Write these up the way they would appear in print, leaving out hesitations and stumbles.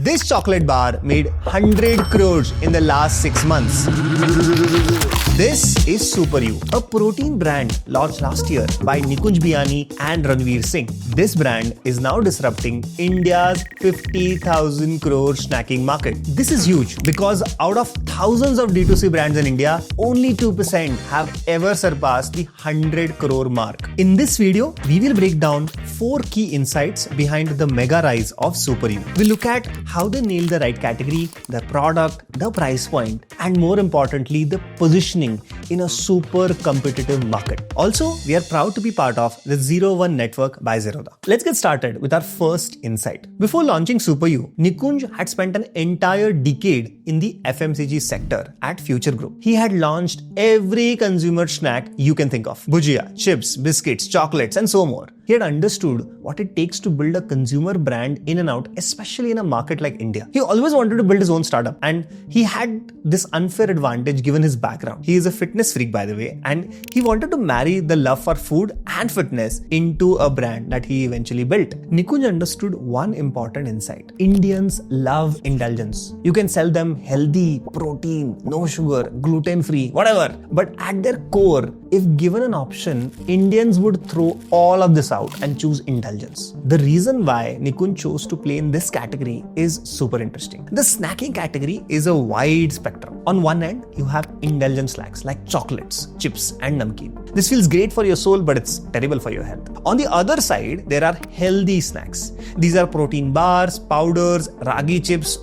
This chocolate bar made 100 crores in the last 6 months. This is SUPERYOU, a protein brand launched last year by Nikunj Biyani and Ranveer Singh. This brand is now disrupting India's 50,000 crore snacking market. This is huge because out of thousands of D2C brands in India, only 2% have ever surpassed the 100 crore mark. In this video, we will break down 4 key insights behind the mega rise of SUPERYOU. We'll look at how they nailed the right category, the product, the price point, and more importantly, the positioning in a super competitive market. Also, we are proud to be part of the 01 network by Zerodha. Let's get started with our first insight. Before launching SUPERYOU, Nikunj had spent an entire decade in the FMCG sector at Future Group. He had launched every consumer snack you can think of: bhujia, chips, biscuits, chocolates, and so more. He had understood what it takes to build a consumer brand in and out, especially in a market like India. He always wanted to build his own startup, and he had this unfair advantage given his background. He is a fitness freak, by the way, and he wanted to marry the love for food and fitness into a brand that he eventually built. Nikunj understood one important insight: Indians love indulgence. You can sell them healthy, protein, no sugar, gluten-free, whatever. But at their core, if given an option, Indians would throw all of this out and choose indulgence. The reason why Nikunj chose to play in this category is super interesting. The snacking category is a wide spectrum. On one end, you have indulgent snacks like chocolates, chips, and namkeen. This feels great for your soul, but it's terrible for your health. On the other side, there are healthy snacks. These are protein bars, powders, ragi chips.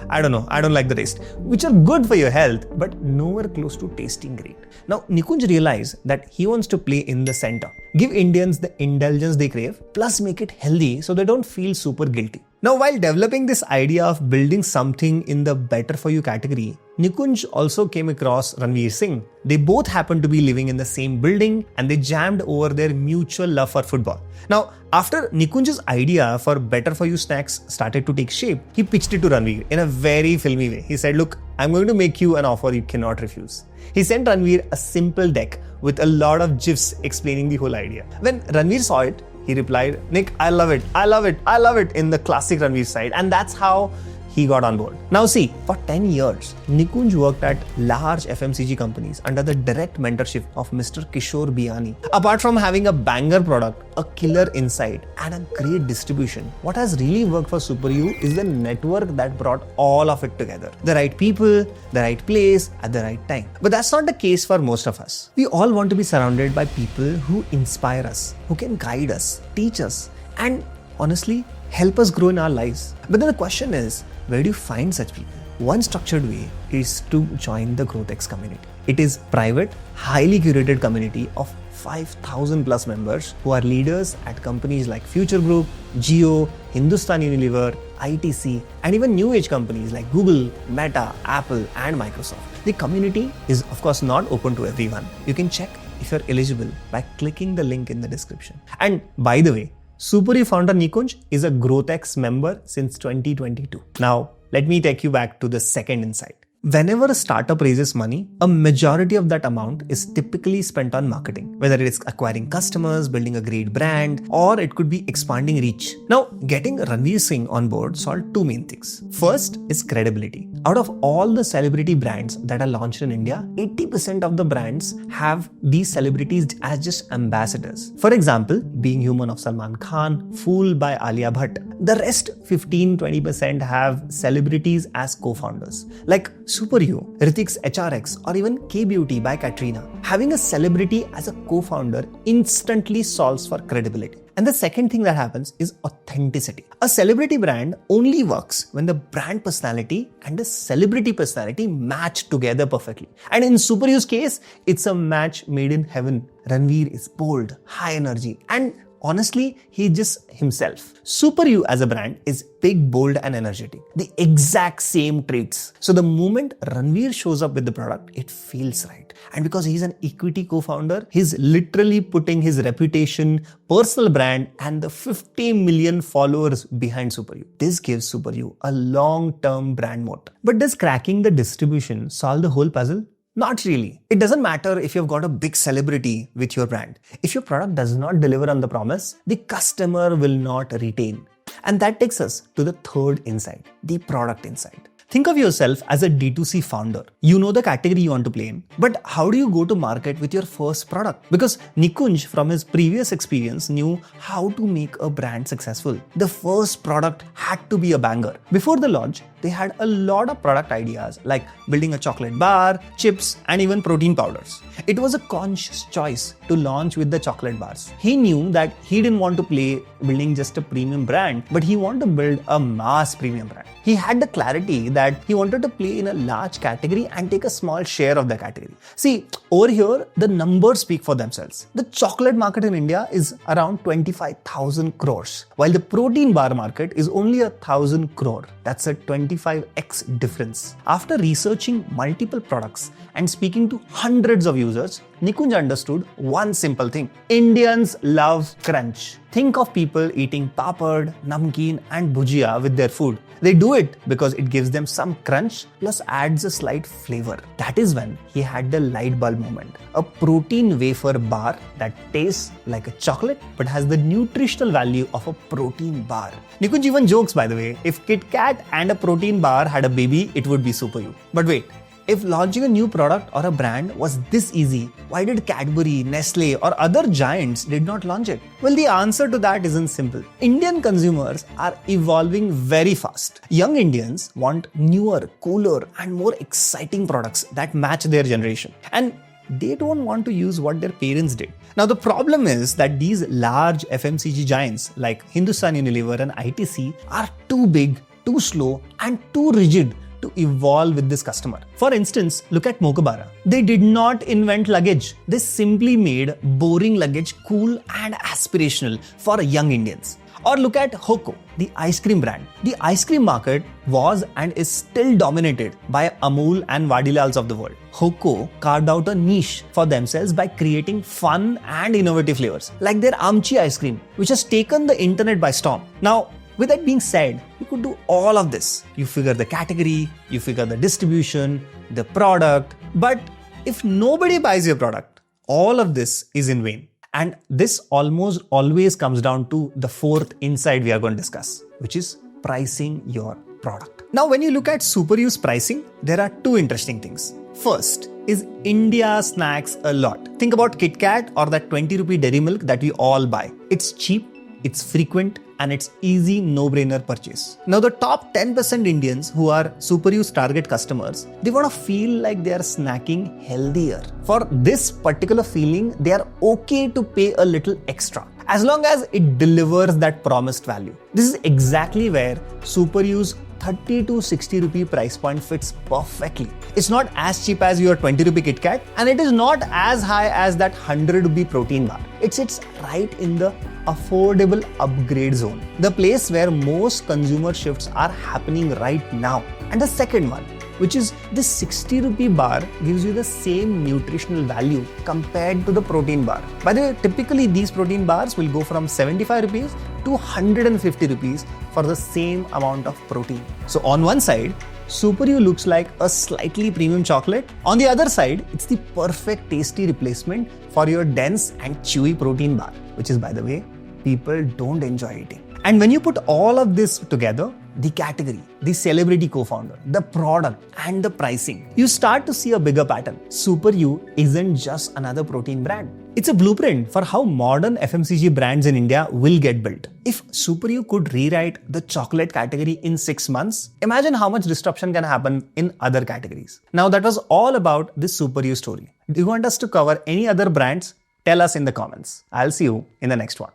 I don't like the taste, which are good for your health, but nowhere close to tasting great. Now, Nikunj realized that he wants to play in the center. Give Indians the indulgence they crave, plus make it healthy so they don't feel super guilty. Now, while developing this idea of building something in the better for you category, Nikunj also came across Ranveer Singh. They both happened to be living in the same building and they jammed over their mutual love for football. Now, after Nikunj's idea for better for you snacks started to take shape, he pitched it to Ranveer in a very filmy way. He said, "Look, I'm going to make you an offer you cannot refuse." He sent Ranveer a simple deck with a lot of GIFs explaining the whole idea. When Ranveer saw it, he replied, "Nick, I love it, I love it, I love it," in the classic Ranveer side. And that's how he got on board. Now see, for 10 years, Nikunj worked at large FMCG companies under the direct mentorship of Mr. Kishore Biyani. Apart from having a banger product, a killer insight, and a great distribution, what has really worked for SUPERYOU is the network that brought all of it together. The right people, the right place, at the right time. But that's not the case for most of us. We all want to be surrounded by people who inspire us, who can guide us, teach us, and honestly, help us grow in our lives. But then the question is, where do you find such people? One structured way is to join the GrowthX community. It is private, highly curated community of 5,000 plus members who are leaders at companies like Future Group, Jio, Hindustan Unilever, ITC, and even new age companies like Google, Meta, Apple, and Microsoft. The community is of course not open to everyone. You can check if you're eligible by clicking the link in the description. And by the way, SUPERYOU founder Nikunj is a GrowthX member since 2022. Now, let me take you back to the second insight. Whenever a startup raises money, a majority of that amount is typically spent on marketing, whether it is acquiring customers, building a great brand, or it could be expanding reach. Now, getting Ranveer Singh on board solved 2 main things. First is credibility. Out of all the celebrity brands that are launched in India, 80% of the brands have these celebrities as just ambassadors. For example, Being Human of Salman Khan, Fool by Alia Bhatt. The rest 15-20% have celebrities as co-founders, like SUPERYOU, Hrithik's HRX, or even K-Beauty by Katrina. Having a celebrity as a co-founder instantly solves for credibility. And the second thing that happens is authenticity. A celebrity brand only works when the brand personality and the celebrity personality match together perfectly. And in SUPERYOU's case, it's a match made in heaven. Ranveer is bold, high energy, and honestly, he's just himself. SUPERYOU as a brand is big, bold, and energetic. The exact same traits. So the moment Ranveer shows up with the product, it feels right. And because he's an equity co-founder, he's literally putting his reputation, personal brand, and the 50 million followers behind SUPERYOU. This gives SUPERYOU a long-term brand moat. But does cracking the distribution solve the whole puzzle? Not really. It doesn't matter if you've got a big celebrity with your brand. If your product does not deliver on the promise, the customer will not retain. And that takes us to the third insight, the product insight. Think of yourself as a D2C founder. You know the category you want to play in, but how do you go to market with your first product? Because Nikunj, from his previous experience, knew how to make a brand successful. The first product had to be a banger. Before the launch, they had a lot of product ideas like building a chocolate bar, chips, and even protein powders. It was a conscious choice to launch with the chocolate bars. He knew that he didn't want to play building just a premium brand, but he wanted to build a mass premium brand. He had the clarity that he wanted to play in a large category and take a small share of the category. See, over here, the numbers speak for themselves. The chocolate market in India is around 25,000 crores, while the protein bar market is only 1,000 crore. That's a 25x difference. After researching multiple products and speaking to hundreds of users, Nikunj understood one simple thing. Indians love crunch. Think of people eating papad, namkeen and bhujia with their food. They do it because it gives them some crunch plus adds a slight flavor. That is when he had the light bulb moment. A protein wafer bar that tastes like a chocolate but has the nutritional value of a protein bar. Nikunj even jokes, by the way, if Kit Kat and a protein bar had a baby, it would be SUPERYOU. But wait, if launching a new product or a brand was this easy, why did Cadbury, Nestle or other giants did not launch it? Well, the answer to that isn't simple. Indian consumers are evolving very fast. Young Indians want newer, cooler and more exciting products that match their generation. And they don't want to use what their parents did. Now, the problem is that these large FMCG giants like Hindustan Unilever and ITC are too big, too slow and too rigid to evolve with this customer. For instance, look at Mokobara. They did not invent luggage. They simply made boring luggage cool and aspirational for young Indians. Or look at Hoko, the ice cream brand. The ice cream market was and is still dominated by Amul and Vadilals of the world. Hoko carved out a niche for themselves by creating fun and innovative flavors, like their Amchi ice cream, which has taken the internet by storm. Now, with that being said, you could do all of this. You figure the category, you figure the distribution, the product. But if nobody buys your product, all of this is in vain. And this almost always comes down to the fourth insight we are going to discuss, which is pricing your product. Now, when you look at SUPERYOU's pricing, there are two interesting things. First is India snacks a lot. Think about Kit Kat or that 20 rupee dairy milk that we all buy. It's cheap, it's frequent, and it's easy no-brainer purchase. Now, the top 10% Indians who are SUPERYOU's target customers, they want to feel like they are snacking healthier. For this particular feeling, they are okay to pay a little extra, as long as it delivers that promised value. This is exactly where SUPERYOU's 30 to 60 rupee price point fits perfectly. It's not as cheap as your 20 rupee Kit Kat, and it is not as high as that 100 rupee protein bar. It sits right in the affordable upgrade zone, the place where most consumer shifts are happening right now. And the second one, which is the 60 rupee bar, gives you the same nutritional value compared to the protein bar. By the way, typically these protein bars will go from 75 rupees to 150 rupees for the same amount of protein. So on one side, SUPERYOU looks like a slightly premium chocolate. On the other side, it's the perfect tasty replacement for your dense and chewy protein bar, which is, by the way, people don't enjoy eating. And when you put all of this together, the category, the celebrity co-founder, the product and the pricing, you start to see a bigger pattern. SUPERYOU isn't just another protein brand. It's a blueprint for how modern FMCG brands in India will get built. If SUPERYOU could rewrite the chocolate category in 6 months, imagine how much disruption can happen in other categories. Now, that was all about this SUPERYOU story. Do you want us to cover any other brands? Tell us in the comments. I'll see you in the next one.